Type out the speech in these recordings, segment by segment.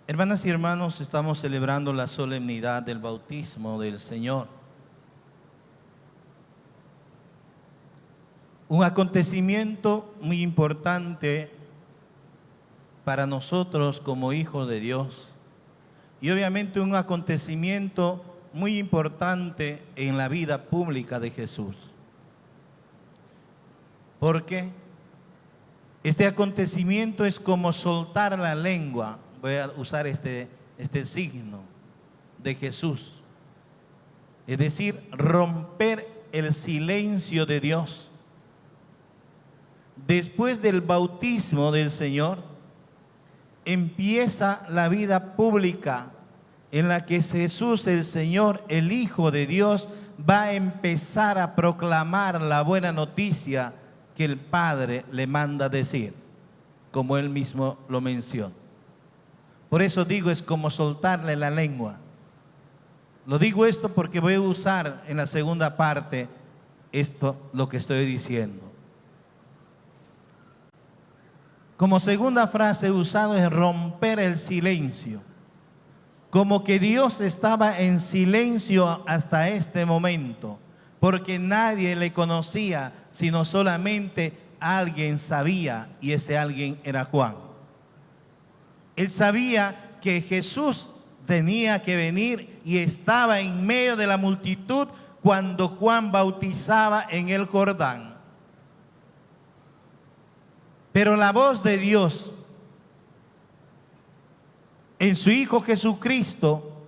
Hermanas y hermanos, estamos celebrando la solemnidad del bautismo del Señor. Un acontecimiento muy importante para nosotros como hijos de Dios. Y obviamente un acontecimiento muy importante en la vida pública de Jesús. Porque este acontecimiento es como soltar la lengua. Voy a usar este signo de Jesús. Es decir, romper el silencio de Dios. Después del bautismo del Señor, empieza la vida pública en la que Jesús, el Señor, el Hijo de Dios, va a empezar a proclamar la buena noticia que el Padre le manda decir, como Él mismo lo menciona. Por eso digo, es como soltarle la lengua. Lo digo esto porque voy a usar en la segunda parte lo que estoy diciendo. Como segunda frase usado es romper el silencio. Como que Dios estaba en silencio hasta este momento, porque nadie le conocía, sino solamente alguien sabía, y ese alguien era Juan. Él sabía que Jesús tenía que venir y estaba en medio de la multitud cuando Juan bautizaba en el Jordán. Pero la voz de Dios en su Hijo Jesucristo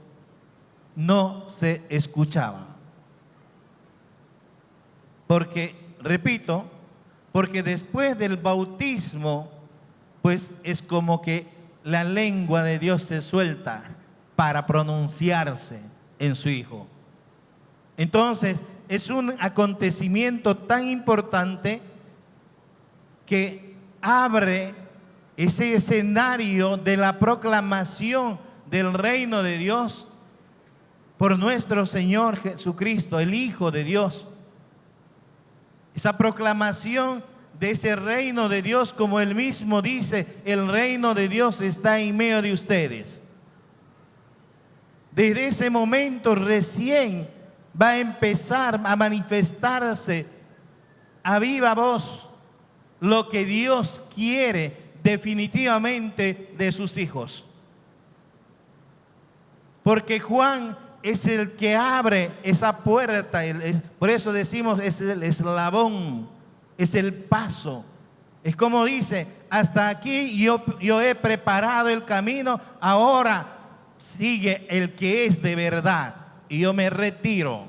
no se escuchaba. Porque, repito, porque después del bautismo, pues es como que la lengua de Dios se suelta para pronunciarse en su Hijo. Entonces, es un acontecimiento tan importante que abre ese escenario de la proclamación del reino de Dios por nuestro Señor Jesucristo, el Hijo de Dios. Esa proclamación de ese reino de Dios, como Él mismo dice, el reino de Dios está en medio de ustedes. Desde ese momento recién va a empezar a manifestarse a viva voz lo que Dios quiere definitivamente de sus hijos. Porque Juan es el que abre esa puerta, por eso decimos es el eslabón, es el paso. Es como dice, hasta aquí yo he preparado el camino, ahora sigue el que es de verdad y yo me retiro.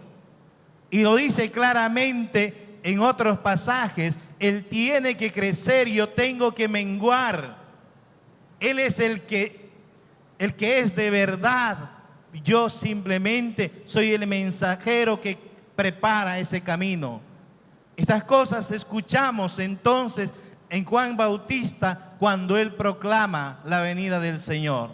Y lo dice claramente en otros pasajes, Él tiene que crecer y yo tengo que menguar. Él es el que es de verdad. Yo simplemente soy el mensajero que prepara ese camino. Estas cosas escuchamos entonces en Juan Bautista cuando él proclama la venida del Señor.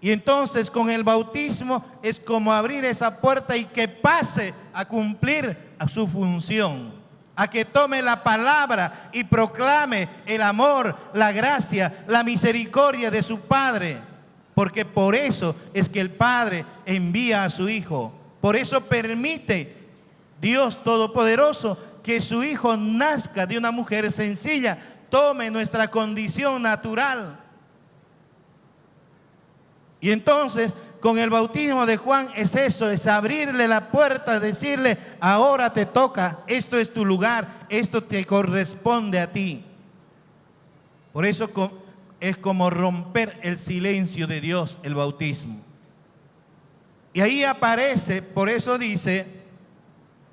Y entonces con el bautismo es como abrir esa puerta y que pase a cumplir a su función, a que tome la palabra y proclame el amor, la gracia, la misericordia de su Padre. Porque por eso es que el Padre envía a su Hijo. Por eso permite Dios Todopoderoso que su Hijo nazca de una mujer sencilla, tome nuestra condición natural. Y entonces, con el bautismo de Juan es eso, es abrirle la puerta, decirle, ahora te toca, esto es tu lugar, esto te corresponde a ti. Por eso es como romper el silencio de Dios, el bautismo. Y ahí aparece, por eso dice,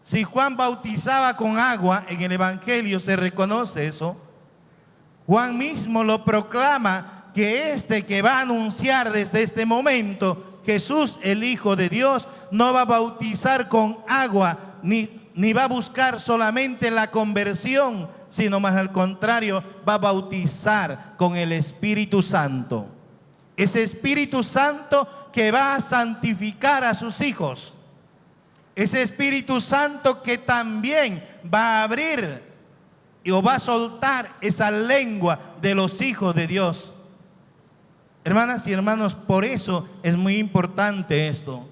si Juan bautizaba con agua, en el Evangelio se reconoce eso, Juan mismo lo proclama, que este que va a anunciar desde este momento, Jesús el Hijo de Dios, no va a bautizar con agua, ni va a buscar solamente la conversión, sino más al contrario, va a bautizar con el Espíritu Santo. Ese Espíritu Santo que va a santificar a sus hijos. Ese Espíritu Santo que también va a abrir o va a soltar esa lengua de los hijos de Dios. Hermanas y hermanos, por eso es muy importante esto.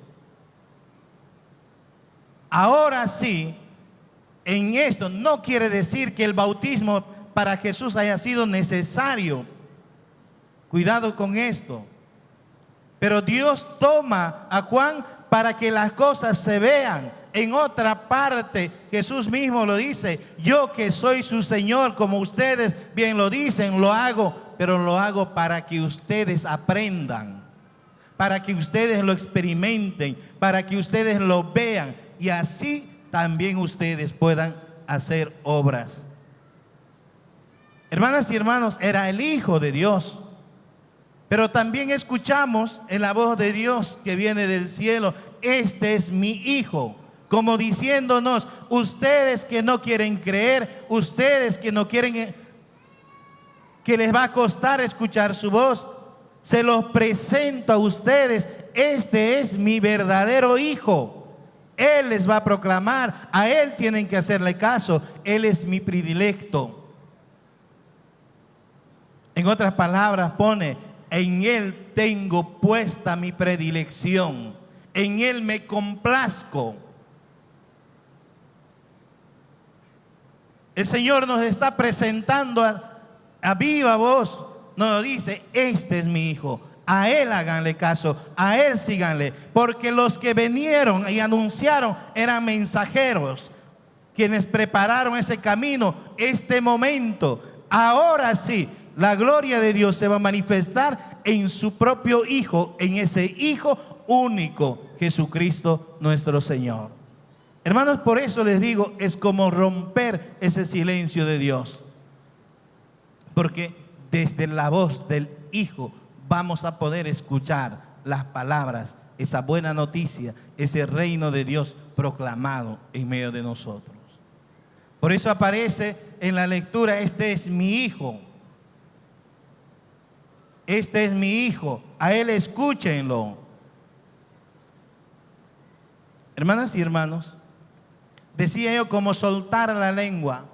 Ahora sí, en esto no quiere decir que el bautismo para Jesús haya sido necesario. Cuidado con esto. Pero Dios toma a Juan para que las cosas se vean. En otra parte, Jesús mismo lo dice: yo que soy su Señor, como ustedes bien lo dicen, lo hago, pero lo hago para que ustedes aprendan, para que ustedes lo experimenten, para que ustedes lo vean y así también ustedes puedan hacer obras. Hermanas y hermanos, era el Hijo de Dios. Pero también escuchamos en la voz de Dios que viene del cielo: este es mi Hijo. Como diciéndonos: ustedes que no quieren creer, ustedes que no quieren, que les va a costar escuchar su voz, se los presento a ustedes. Este es mi verdadero Hijo. Él les va a proclamar, a Él tienen que hacerle caso. Él es mi predilecto. En otras palabras pone: en Él tengo puesta mi predilección, en Él me complazco. El Señor nos está presentando a viva voz, nos dice: este es mi Hijo, a Él háganle caso, a Él síganle, porque los que vinieron y anunciaron eran mensajeros, quienes prepararon ese camino, este momento. Ahora sí, la gloria de Dios se va a manifestar en su propio Hijo, en ese Hijo único, Jesucristo nuestro Señor. Hermanos, por eso les digo, es como romper ese silencio de Dios, porque desde la voz del Hijo vamos a poder escuchar las palabras, esa buena noticia, ese reino de Dios proclamado en medio de nosotros. Por eso aparece en la lectura: este es mi Hijo. Este es mi Hijo, a Él escúchenlo. Hermanas y hermanos, decía yo, como soltar la lengua.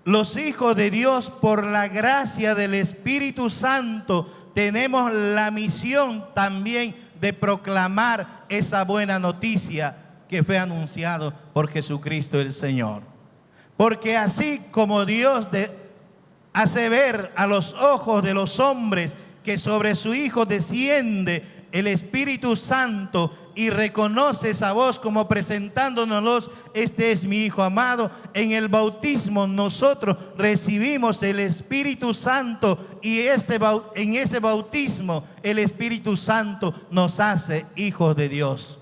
Los hijos de Dios, por la gracia del Espíritu Santo, tenemos la misión también de proclamar esa buena noticia que fue anunciado por Jesucristo el Señor. Porque así como Dios hace ver a los ojos de los hombres que sobre su Hijo desciende el Espíritu Santo y reconoce esa voz como presentándonos: este es mi Hijo amado. En el bautismo nosotros recibimos el Espíritu Santo y en ese bautismo el Espíritu Santo nos hace hijos de Dios.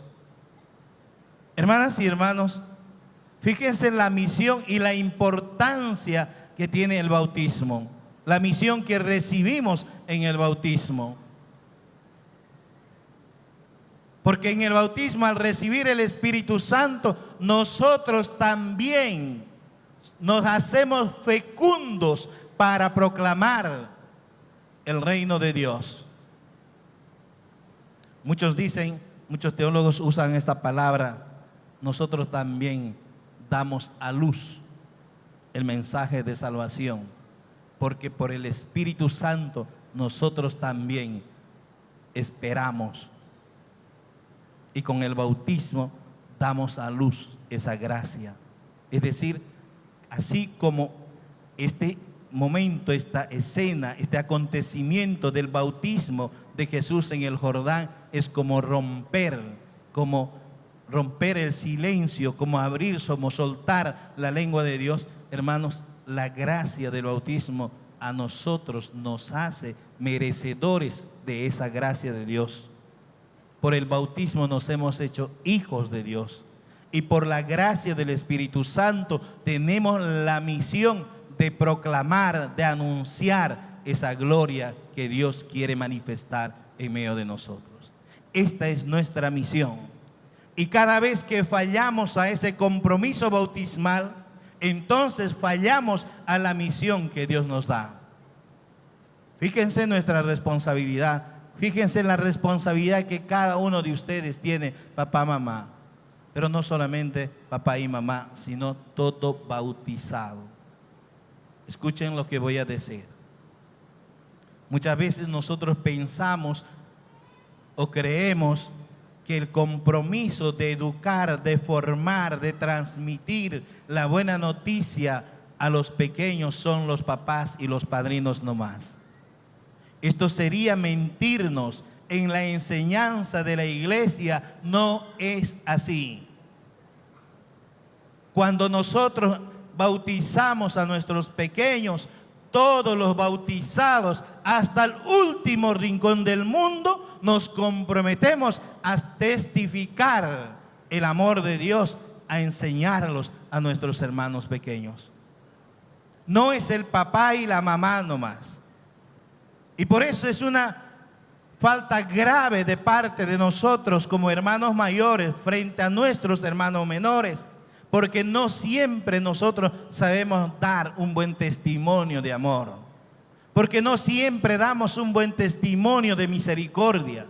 Hermanas y hermanos, fíjense en la misión y la importancia que tiene el bautismo, la misión que recibimos en el bautismo. Porque en el bautismo, al recibir el Espíritu Santo, nosotros también nos hacemos fecundos para proclamar el reino de Dios. Muchos dicen, muchos teólogos usan esta palabra: nosotros también damos a luz el mensaje de salvación, porque por el Espíritu Santo nosotros también esperamos, y con el bautismo damos a luz esa gracia. Es decir, así como este momento, esta escena, este acontecimiento del bautismo de Jesús en el Jordán es como romper el silencio, como abrir, como soltar la lengua de Dios. Hermanos, la gracia del bautismo a nosotros nos hace merecedores de esa gracia de Dios. Por el bautismo nos hemos hecho hijos de Dios, y por la gracia del Espíritu Santo tenemos la misión de proclamar, de anunciar esa gloria que Dios quiere manifestar en medio de nosotros. Esta es nuestra misión, y cada vez que fallamos a ese compromiso bautismal, entonces fallamos a la misión que Dios nos da. Fíjense en nuestra responsabilidad. Fíjense en la responsabilidad que cada uno de ustedes tiene, papá, mamá. Pero no solamente papá y mamá, sino todo bautizado. Escuchen lo que voy a decir. Muchas veces nosotros pensamos o creemos que el compromiso de educar, de formar, de transmitir la buena noticia a los pequeños son los papás y los padrinos nomás. Esto sería mentirnos. En la enseñanza de la iglesia no es así. Cuando nosotros bautizamos a nuestros pequeños, todos los bautizados hasta el último rincón del mundo nos comprometemos a testificar el amor de Dios, a enseñarlos a nuestros hermanos pequeños. No es el papá y la mamá nomás. Y por eso es una falta grave de parte de nosotros como hermanos mayores frente a nuestros hermanos menores, porque no siempre nosotros sabemos dar un buen testimonio de amor, porque no siempre damos un buen testimonio de misericordia.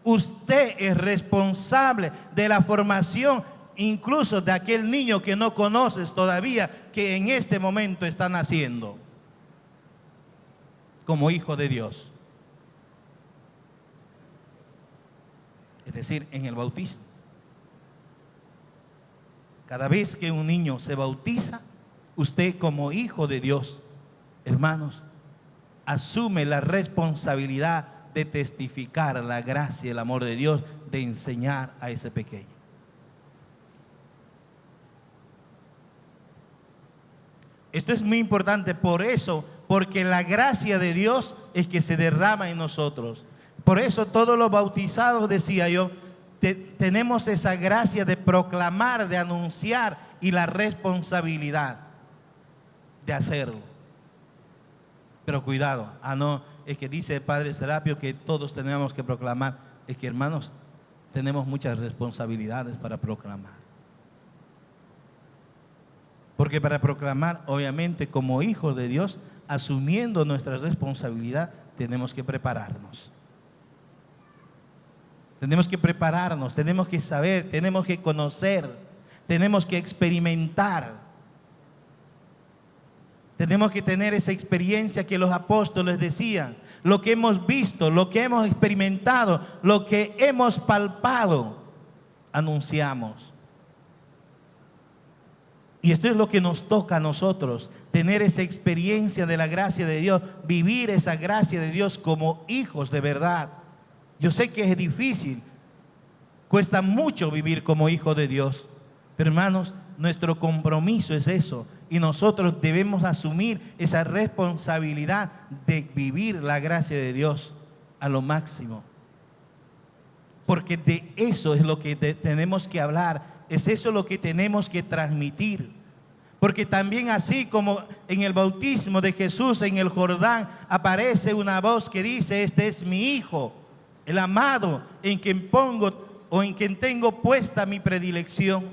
Usted es responsable de la formación incluso de aquel niño que no conoces todavía, que en este momento está naciendo como hijo de Dios. Es decir, en el bautismo. Cada vez que un niño se bautiza, usted como hijo de Dios, hermanos, asume la responsabilidad de testificar la gracia y el amor de Dios, de enseñar a ese pequeño. Esto es muy importante por eso, porque la gracia de Dios es que se derrama en nosotros. Por eso todos los bautizados, decía yo, tenemos esa gracia de proclamar, de anunciar y la responsabilidad de hacerlo. Pero cuidado, no, es que dice el Padre Serapio que todos tenemos que proclamar. Es que, hermanos, tenemos muchas responsabilidades para proclamar. Porque para proclamar, obviamente, como hijos de Dios, asumiendo nuestra responsabilidad, tenemos que prepararnos. Tenemos que prepararnos, tenemos que saber, tenemos que conocer, tenemos que experimentar. Tenemos que tener esa experiencia que los apóstoles decían, lo que hemos visto, lo que hemos experimentado, lo que hemos palpado, anunciamos. Y esto es lo que nos toca a nosotros, tener esa experiencia de la gracia de Dios, vivir esa gracia de Dios como hijos de verdad. Yo sé que es difícil, cuesta mucho vivir como hijo de Dios, pero hermanos, nuestro compromiso es eso, y nosotros debemos asumir esa responsabilidad de vivir la gracia de Dios a lo máximo, porque de eso es lo que tenemos que hablar, es eso lo que tenemos que transmitir. Porque también así como en el bautismo de Jesús en el Jordán aparece una voz que dice: este es mi Hijo, el amado, en quien pongo o en quien tengo puesta mi predilección.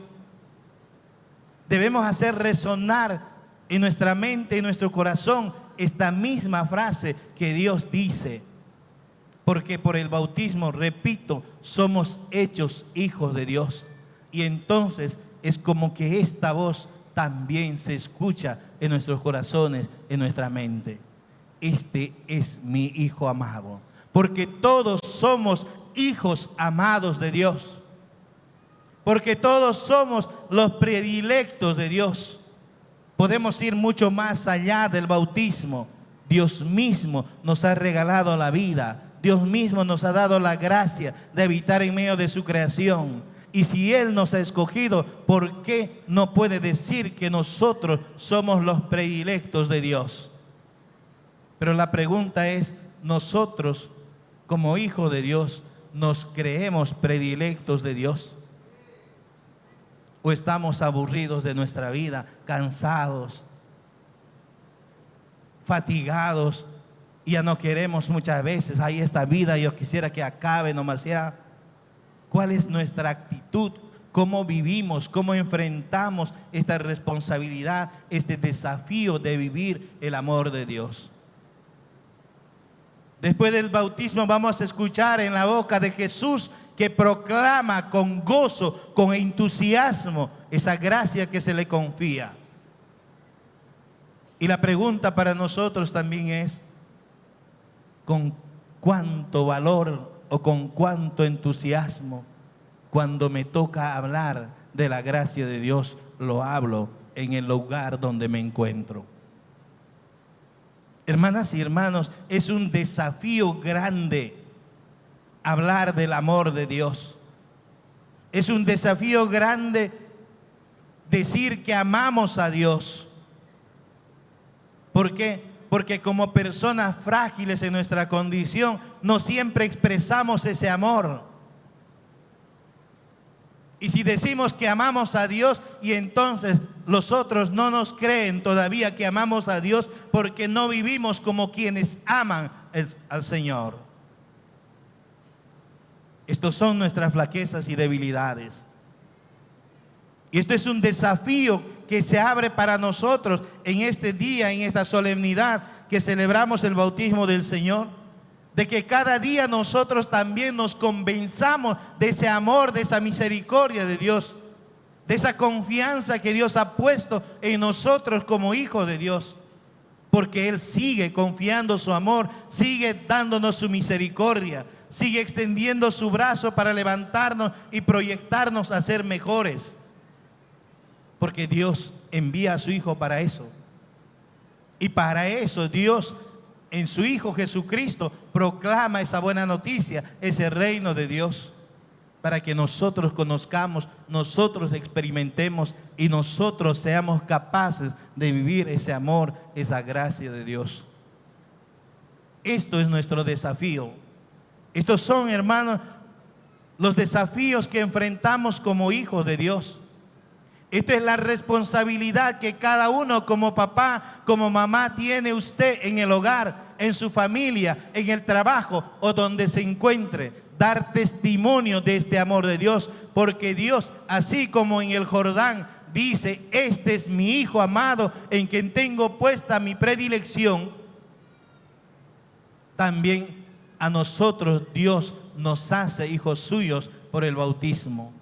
Debemos hacer resonar en nuestra mente y nuestro corazón esta misma frase que Dios dice. Porque por el bautismo, repito, somos hechos hijos de Dios. Y entonces es como que esta voz también se escucha en nuestros corazones, en nuestra mente. Este es mi Hijo amado. Porque todos somos hijos amados de Dios. Porque todos somos los predilectos de Dios. Podemos ir mucho más allá del bautismo. Dios mismo nos ha regalado la vida. Dios mismo nos ha dado la gracia de habitar en medio de su creación. Y si Él nos ha escogido, ¿por qué no puede decir que nosotros somos los predilectos de Dios? Pero la pregunta es, ¿nosotros como hijos de Dios nos creemos predilectos de Dios? ¿O estamos aburridos de nuestra vida, cansados, fatigados, y ya no queremos muchas veces? Ahí esta vida yo quisiera que acabe nomás ya. ¿Cuál es nuestra actitud? ¿Cómo vivimos? ¿Cómo enfrentamos esta responsabilidad, este desafío de vivir el amor de Dios? Después del bautismo vamos a escuchar en la boca de Jesús que proclama con gozo, con entusiasmo esa gracia que se le confía. Y la pregunta para nosotros también es, con cuánto valor o con cuánto entusiasmo cuando me toca hablar de la gracia de Dios, lo hablo en el lugar donde me encuentro. Hermanas y hermanos, es un desafío grande hablar del amor de Dios. Es un desafío grande decir que amamos a Dios. ¿Por qué? Porque como personas frágiles en nuestra condición, no siempre expresamos ese amor. Y si decimos que amamos a Dios y entonces los otros no nos creen todavía que amamos a Dios, porque no vivimos como quienes aman al Señor. Estos son nuestras flaquezas y debilidades. Y esto es un desafío que se abre para nosotros en este día, en esta solemnidad que celebramos el bautismo del Señor, de que cada día nosotros también nos convenzamos de ese amor, de esa misericordia de Dios, de esa confianza que Dios ha puesto en nosotros como hijos de Dios, porque Él sigue confiando su amor, sigue dándonos su misericordia, sigue extendiendo su brazo para levantarnos y proyectarnos a ser mejores, porque Dios envía a su Hijo para eso. Y para eso Dios en su Hijo Jesucristo proclama esa buena noticia, ese reino de Dios, para que nosotros conozcamos, nosotros experimentemos y nosotros seamos capaces de vivir ese amor, esa gracia de Dios. Esto es nuestro desafío. Estos son, hermanos, los desafíos que enfrentamos como hijos de Dios. Esto es la responsabilidad que cada uno como papá, como mamá tiene usted en el hogar, en su familia, en el trabajo o donde se encuentre. Dar testimonio de este amor de Dios, porque Dios, así como en el Jordán dice: este es mi Hijo amado en quien tengo puesta mi predilección, también a nosotros Dios nos hace hijos suyos por el bautismo,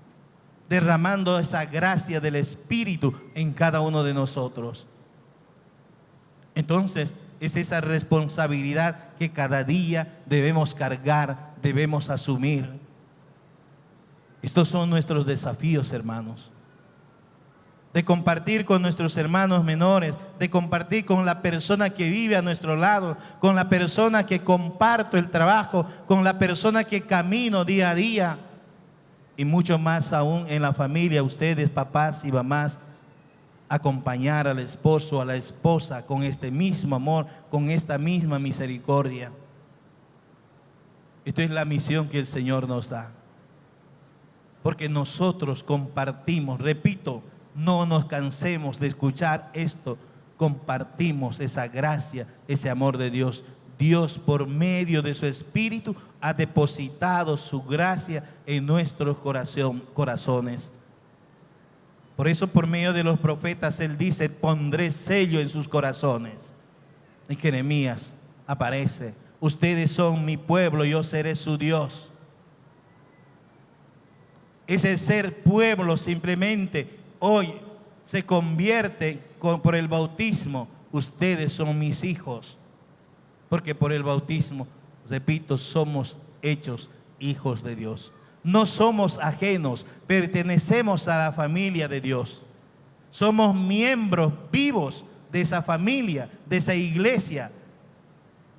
derramando esa gracia del Espíritu en cada uno de nosotros. Entonces es esa responsabilidad que cada día debemos cargar, debemos asumir. Estos son nuestros desafíos, hermanos, de compartir con nuestros hermanos menores, de compartir con la persona que vive a nuestro lado, con la persona que comparto el trabajo, con la persona que camino día a día, y mucho más aún en la familia, ustedes papás y mamás, acompañar al esposo, a la esposa con este mismo amor, con esta misma misericordia. Esto es la misión que el Señor nos da, porque nosotros compartimos, repito, no nos cansemos de escuchar esto, compartimos esa gracia, ese amor de Dios. Dios, por medio de su Espíritu, ha depositado su gracia en nuestros corazones. Por eso, por medio de los profetas, Él dice: pondré sello en sus corazones. Y Jeremías aparece: ustedes son mi pueblo, yo seré su Dios. Ese ser pueblo simplemente hoy se convierte por el bautismo. Ustedes son mis hijos, porque por el bautismo, repito, somos hechos hijos de Dios. No somos ajenos, pertenecemos a la familia de Dios. Somos miembros vivos de esa familia, de esa iglesia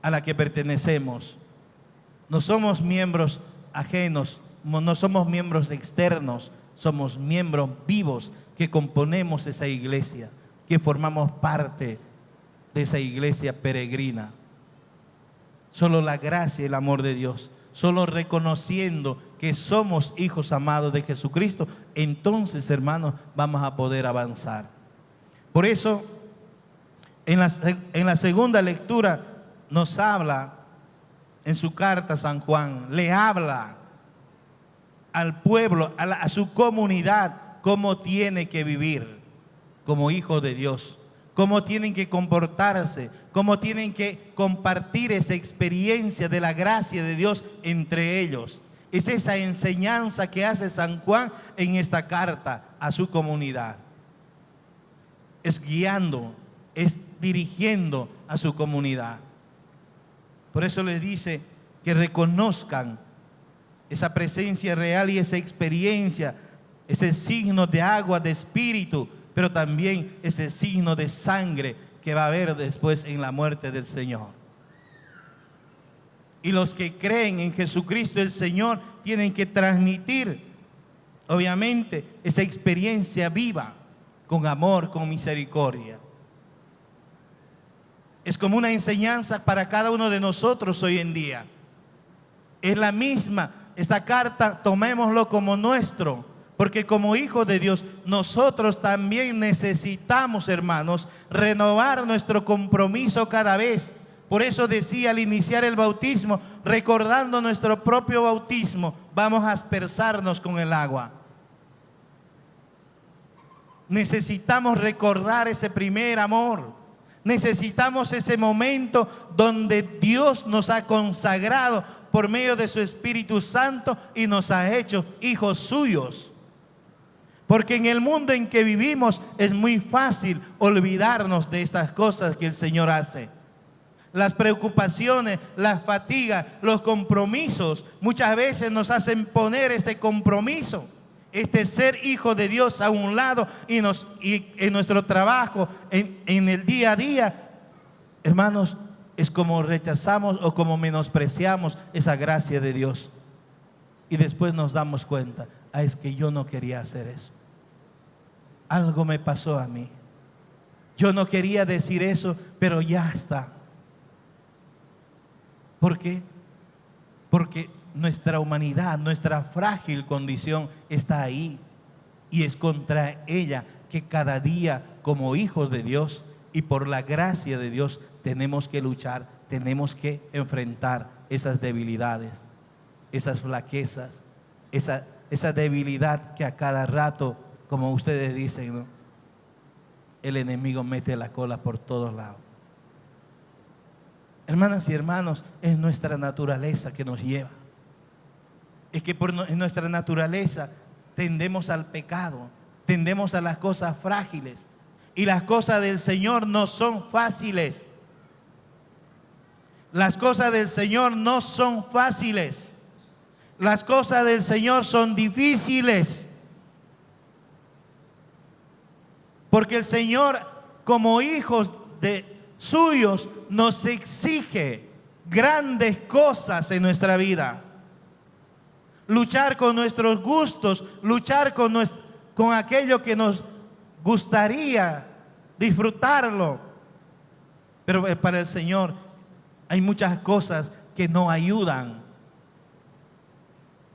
a la que pertenecemos. No somos miembros ajenos, no somos miembros externos, somos miembros vivos que componemos esa iglesia, que formamos parte de esa iglesia peregrina. Solo la gracia y el amor de Dios, solo reconociendo que somos hijos amados de Jesucristo, entonces, hermanos, vamos a poder avanzar. Por eso, en la segunda lectura nos habla, en su carta San Juan, le habla al pueblo, a su comunidad, cómo tiene que vivir como hijos de Dios, cómo tienen que comportarse, cómo tienen que compartir esa experiencia de la gracia de Dios entre ellos. Es esa enseñanza que hace San Juan en esta carta a su comunidad. Es guiando, es dirigiendo a su comunidad. Por eso les dice que reconozcan esa presencia real y esa experiencia, ese signo de agua, de espíritu, pero también ese signo de sangre que va a haber después en la muerte del Señor. Y los que creen en Jesucristo el Señor tienen que transmitir, obviamente, esa experiencia viva, con amor, con misericordia. Es como una enseñanza para cada uno de nosotros hoy en día. Es la misma. Esta carta tomémoslo como nuestro, porque como hijos de Dios nosotros también necesitamos, hermanos, renovar nuestro compromiso cada vez. Por eso decía al iniciar el bautismo, recordando nuestro propio bautismo, vamos a aspersarnos con el agua. Necesitamos recordar ese primer amor. Necesitamos ese momento donde Dios nos ha consagrado por medio de su Espíritu Santo y nos ha hecho hijos suyos. Porque en el mundo en que vivimos es muy fácil olvidarnos de estas cosas que el Señor hace. Las preocupaciones, las fatigas, los compromisos muchas veces nos hacen poner este compromiso, este ser hijo de Dios a un lado y en nuestro trabajo, en el día a día, hermanos, es como rechazamos o como menospreciamos esa gracia de Dios. Y después nos damos cuenta, es que yo no quería hacer eso. Algo me pasó a mí. Yo no quería decir eso, pero ya está. ¿Por qué? Porque nuestra humanidad, nuestra frágil condición está ahí. Y es contra ella que cada día, como hijos de Dios y por la gracia de Dios, tenemos que luchar, tenemos que enfrentar esas debilidades, esas flaquezas, esa debilidad que a cada rato, como ustedes dicen, ¿no?, el enemigo mete la cola por todos lados. Hermanas y hermanos, es nuestra naturaleza que nos lleva. Es que en nuestra naturaleza tendemos al pecado, tendemos a las cosas frágiles. Y las cosas del Señor no son fáciles. Las cosas del Señor no son fáciles. Las cosas del Señor son difíciles. Porque el Señor, como hijos suyos, nos exige grandes cosas en nuestra vida. Luchar con nuestros gustos, luchar con aquello que nos gustaría disfrutarlo. Pero para el Señor hay muchas cosas que no ayudan,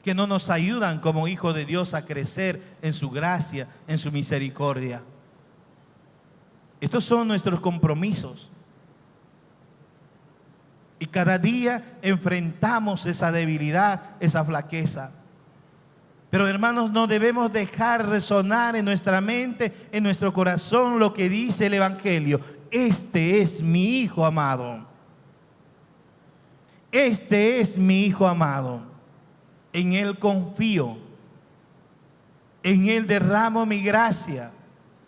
que no nos ayudan como hijos de Dios a crecer en su gracia, en su misericordia. Estos son nuestros compromisos. Y cada día enfrentamos esa debilidad, esa flaqueza. Pero hermanos, no debemos dejar resonar en nuestra mente, en nuestro corazón, lo que dice el Evangelio. Este es mi Hijo amado. Este es mi Hijo amado. En Él confío. En Él derramo mi gracia.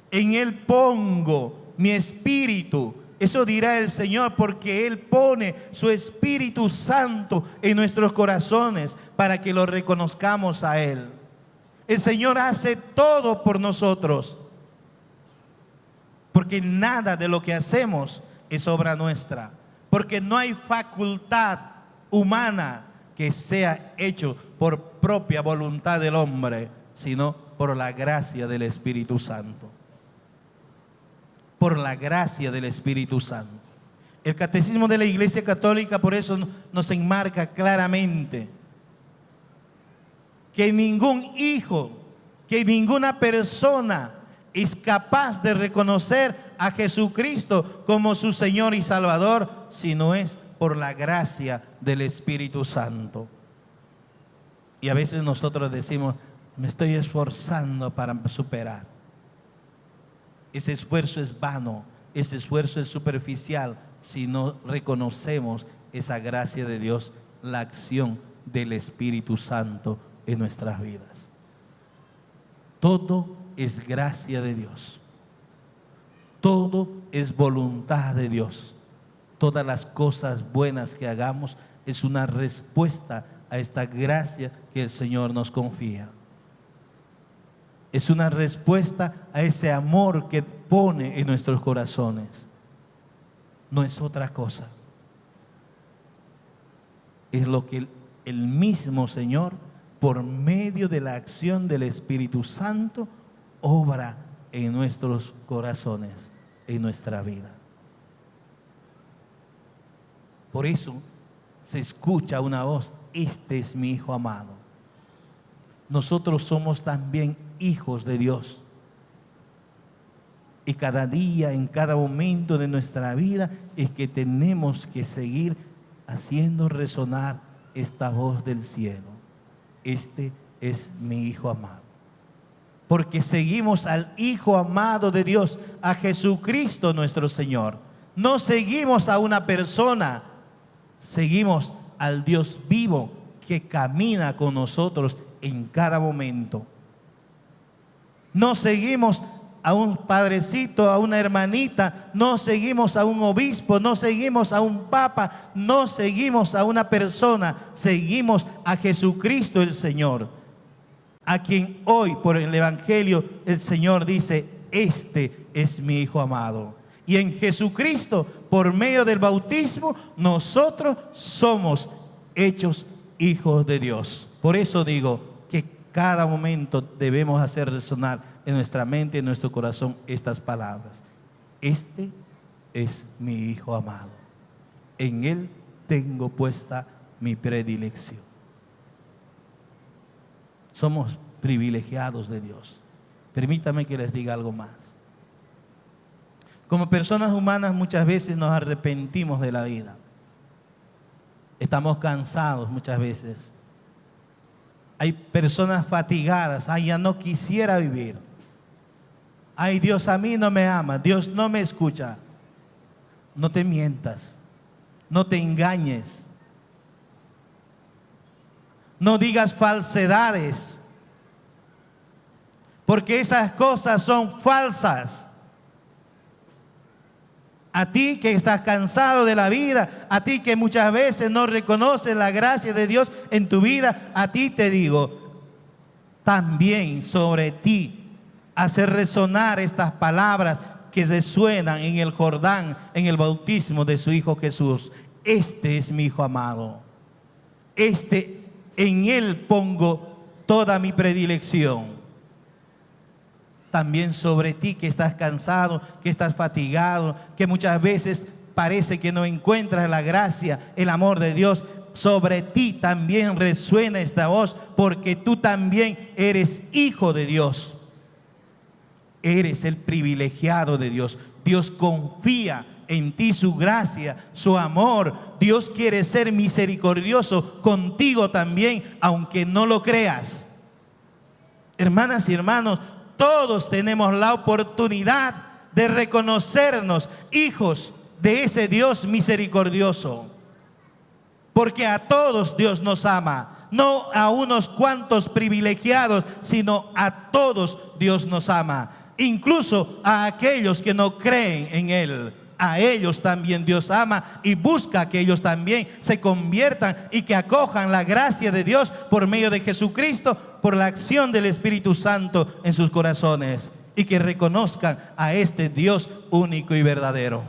En Él pongo mi espíritu. Eso dirá el Señor, porque Él pone su Espíritu Santo en nuestros corazones para que lo reconozcamos a Él. El Señor hace todo por nosotros, porque nada de lo que hacemos es obra nuestra, porque no hay facultad humana que sea hecho por propia voluntad del hombre, sino por la gracia del Espíritu Santo. Por la gracia del Espíritu Santo. El Catecismo de la Iglesia Católica por eso nos enmarca claramente que ningún hijo, que ninguna persona es capaz de reconocer a Jesucristo como su Señor y Salvador si no es por la gracia del Espíritu Santo. Y a veces nosotros decimos, me estoy esforzando para superar. Ese esfuerzo es vano, ese esfuerzo es superficial si no reconocemos esa gracia de Dios, la acción del Espíritu Santo en nuestras vidas. Todo es gracia de Dios. Todo es voluntad de Dios. todas las cosas buenas que hagamos es una respuesta a esta gracia que el Señor nos confía. Es una respuesta a ese amor que pone en nuestros corazones. No es otra cosa. Es lo que el mismo Señor, por medio de la acción del Espíritu Santo, obra en nuestros corazones, en nuestra vida. Por eso se escucha una voz: este es mi Hijo amado. Nosotros somos también hijos de Dios. Y cada día, en cada momento de nuestra vida, es que tenemos que seguir haciendo resonar esta voz del cielo: este es mi Hijo amado. Porque seguimos al Hijo amado de Dios, a Jesucristo nuestro Señor. No seguimos a una persona, seguimos al Dios vivo que camina con nosotros en cada momento. No seguimos a un padrecito, a una hermanita, no seguimos a un obispo, no seguimos a un papa, no seguimos a una persona, seguimos a Jesucristo el Señor, a quien hoy por el Evangelio el Señor dice: este es mi Hijo amado. Y en Jesucristo, por medio del bautismo, nosotros somos hechos hijos de Dios. Por eso digo que cada momento debemos hacer resonar en nuestra mente y en nuestro corazón estas palabras: este es mi Hijo amado, en Él tengo puesta mi predilección. Somos privilegiados de Dios. Permítame que les diga algo más. Como personas humanas muchas veces nos arrepentimos de la vida. Estamos cansados muchas veces. Hay personas fatigadas: ay, ya no quisiera vivir. Ay, Dios a mí no me ama, Dios no me escucha. No te mientas, no te engañes, no digas falsedades, porque esas cosas son falsas. A ti que estás cansado de la vida, a ti que muchas veces no reconoces la gracia de Dios en tu vida, a ti te digo, también sobre ti hacer resonar estas palabras que resuenan en el Jordán, en el bautismo de su Hijo Jesús: este es mi Hijo amado, en Él pongo toda mi predilección. También sobre ti que estás cansado, que estás fatigado, que muchas veces parece que no encuentras la gracia, el amor de Dios, sobre ti también resuena esta voz, porque tú también eres hijo de Dios. Eres el privilegiado de Dios. Dios confía en ti su gracia, su amor. Dios quiere ser misericordioso contigo también, aunque no lo creas. Hermanas y hermanos, todos tenemos la oportunidad de reconocernos hijos de ese Dios misericordioso. Porque a todos Dios nos ama. No a unos cuantos privilegiados, sino a todos Dios nos ama. Incluso a aquellos que no creen en Él. A ellos también Dios ama y busca que ellos también se conviertan y que acojan la gracia de Dios por medio de Jesucristo, por la acción del Espíritu Santo en sus corazones, y que reconozcan a este Dios único y verdadero.